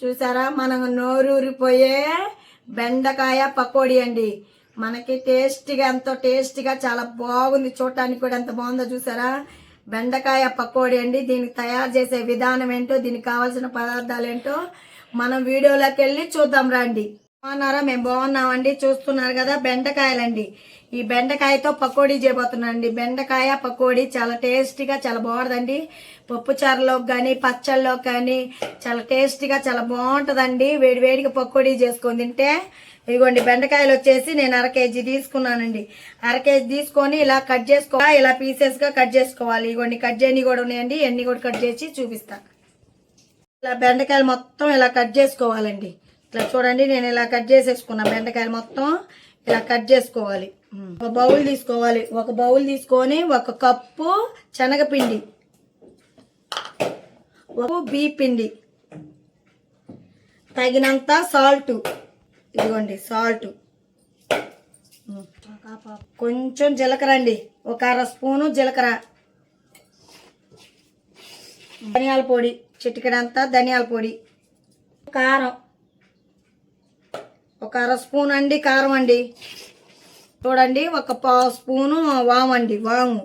చూసారా, మనం నోరూరిపోయే బెండకాయ పకోడీ అండి. మనకి టేస్టీగా, ఎంతో టేస్టీగా, చాలా బాగుంది. చూడటానికి కూడా ఎంత బాగుందో చూసారా. బెండకాయ పకోడీ అండి. దీనికి తయారు చేసే విధానం ఏంటో, దీనికి కావాల్సిన పదార్థాలు ఏంటో మనం వీడియోలోకి వెళ్ళి చూద్దాం రండి. బాగున్నారా? మేము బాగున్నామండి. చూస్తున్నారు కదా, బెండకాయలండి. ఈ బెండకాయతో పకోడీ చేయబోతున్నాండి. బెండకాయ పకోడీ చాలా టేస్టీగా, చాలా బాగుంటుందండి. పప్పు చారులోకి కానీ, పచ్చళ్ళలోకి కానీ చాలా టేస్టీగా, చాలా బాగుంటుందండి. వేడివేడిగా పకోడీ చేసుకొని తింటే. ఇదిగోండి బెండకాయలు వచ్చేసి నేను 1/2 కేజీ తీసుకున్నానండి. 1/2 కేజీ తీసుకొని ఇలా కట్ చేసుకోవాలి. ఇలా పీసెస్గా కట్ చేసుకోవాలి. ఇదిగోండి కట్ చేయని కూడా ఉన్నాయండి. ఎన్ని కూడా కట్ చేసి చూపిస్తా. ఇలా బెండకాయలు మొత్తం ఇలా కట్ చేసుకోవాలండి. ఇట్లా చూడండి, నేను ఇలా కట్ చేసేసుకున్నా. బెండకాయలు మొత్తం ఇలా కట్ చేసుకోవాలి. ఒక బౌల్ తీసుకోవాలి. ఒక బౌల్ తీసుకొని 1 కప్పు శనగపిండి, 1 బియ్య పిండి, తగినంత సాల్ట్, ఇదిగోండి సాల్ట్, కొంచెం జీలకర్ర అండి, 1 1/2 స్పూను జీలకర్ర, ధనియాల పొడి, చిటికెడంతా ధనియాల పొడి, కారం 1 1/2 స్పూన్ అండి కారం అండి. చూడండి 1 పావు స్పూను వాము అండి, వాము.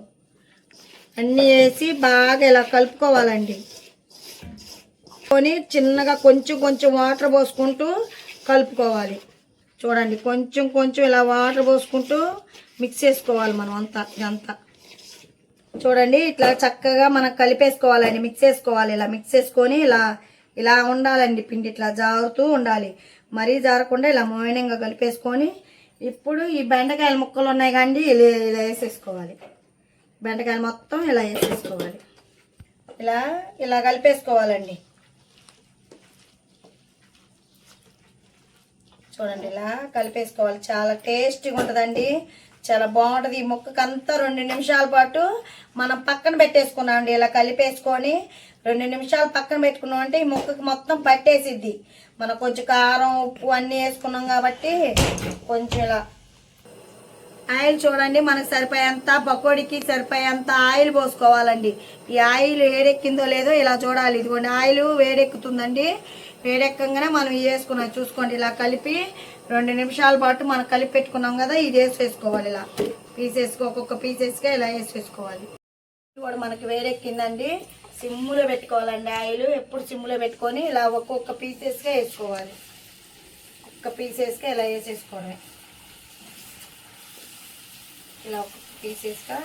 అన్నీ వేసి బాగా ఇలా కలుపుకోవాలండి. కొని చిన్నగా కొంచెం కొంచెం వాటర్ పోసుకుంటూ కలుపుకోవాలి. చూడండి కొంచెం కొంచెం ఇలా వాటర్ పోసుకుంటూ మిక్స్ చేసుకోవాలి మనం అంతా. ఇదంతా చూడండి ఇట్లా చక్కగా మనం కలిపేసుకోవాలండి. మిక్స్ చేసుకోవాలి. ఇలా మిక్స్ చేసుకొని ఇలా ఇలా ఉండాలండి. పిండి ఇట్లా జారుతూ ఉండాలి. మరీ జారకుండా ఇలా మోయినంగా కలిపేసుకొని ఇప్పుడు ఈ బెండకాయల ముక్కలు ఉన్నాయి కానీ ఇలా వేసేసుకోవాలి. బెండకాయలు మొత్తం ఇలా వేసేసుకోవాలి. ఇలా ఇలా కలిపేసుకోవాలండి. చూడండి ఇలా కలిపేసుకోవాలి. చాలా టేస్టీగా ఉంటుందండి. చాలా బాగుంటుంది. ఈ ముక్కకంతా 2 నిమిషాల పాటు మనం పక్కన పెట్టేసుకున్నామండి. ఇలా కలిపేసుకొని 2 నిమిషాలు పక్కన పెట్టుకున్నాం అంటే ఈ ముక్కకి మొత్తం పట్టేసిద్ది. మనం కొంచెం కారం ఉప్పు అన్నీ వేసుకున్నాం కాబట్టి కొంచెం ఇలా ఆయిల్ చూడండి మనకు సరిపోయేంత, పకోడీకి సరిపోయేంత ఆయిల్ పోసుకోవాలండి. ఈ ఆయిల్ వేడెక్కిందో లేదో ఇలా చూడాలి. ఇదిగోండి ఆయిల్ వేడెక్కుతుందండి. వేడెక్కగానే మనం వేసుకున్నాం చూసుకోండి. ఇలా కలిపి 2 నిమిషాల పాటు మనం కలిపి పెట్టుకున్నాం కదా, ఇది వేసేసుకోవాలి. ఇలా పీసెస్గా ఒక్కొక్క పీసెస్గా ఇలా వేసేసుకోవాలి. కూడా మనకి వేడెక్కిందండి. సిమ్ములో పెట్టుకోవాలండి. ఆయిల్ ఎప్పుడు సిమ్ములో పెట్టుకొని ఇలా ఒక్కొక్క పీసెస్గా వేసుకోవాలి. ఒక్క పీసెస్గా ఇలా వేసేసుకోవడమే. ఇలా ఒక్కొక్క పీసెస్గా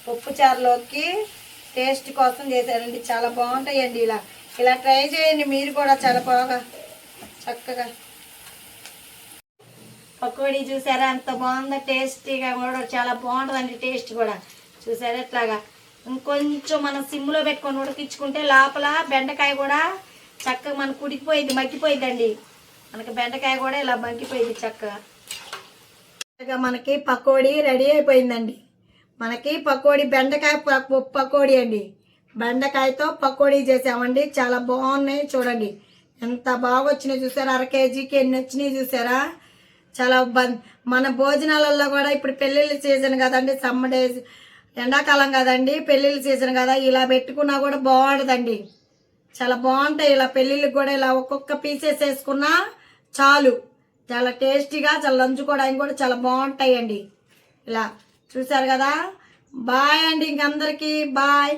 పప్పు చారులోకి టేస్ట్ కోసం చేశారండి. చాలా బాగుంటాయండి. ఇలా ఇలా ట్రై చేయండి మీరు కూడా. చాలా బాగా చక్కగా పకోడీ చూసారా ఎంత బాగుందో. టేస్టీగా కూడా చాలా బాగుంటుందండి. టేస్ట్ కూడా చూసారా ఎట్లాగా. ఇంకొంచెం మనం సిమ్లో పెట్టుకొని ఉడికించుకుంటే లోపల బెండకాయ కూడా చక్కగా మనకు ఉడికిపోయింది, మగ్గిపోయిందండి. మనకి బెండకాయ కూడా ఇలా మగ్గిపోయింది చక్కగా. మనకి పకోడీ రెడీ అయిపోయిందండి. మనకి పకోడీ బెండకాయ పకోడీ అండి. బెండకాయతో పకోడీ చేసామండి. చాలా బాగున్నాయి. చూడండి ఎంత బాగా వచ్చినాయి చూసారా. 1/2 కేజీకి ఎన్ని వచ్చినాయి చూసారా. చాలా మన భోజనాలలో కూడా ఇప్పుడు పెళ్ళిళ్ళ సీజన్ కదండి, సమ్మర్ డేస్, ఎండాకాలం కదండి, పెళ్ళిళ్ళ సీజన్ కదా, ఇలా పెట్టుకున్నా కూడా బాగుంటుందండి. చాలా బాగుంటాయి. ఇలా పెళ్ళిళ్ళకి కూడా ఇలా ఒక్కొక్క పీసెస్ వేసుకున్నా చాలు. చాలా టేస్టీగా, చాలా లంచుకోవడానికి కూడా చాలా బాగుంటాయండి. ఇలా చూసారు కదా. బాయ్ అండి. ఇంకందరికీ బాయ్.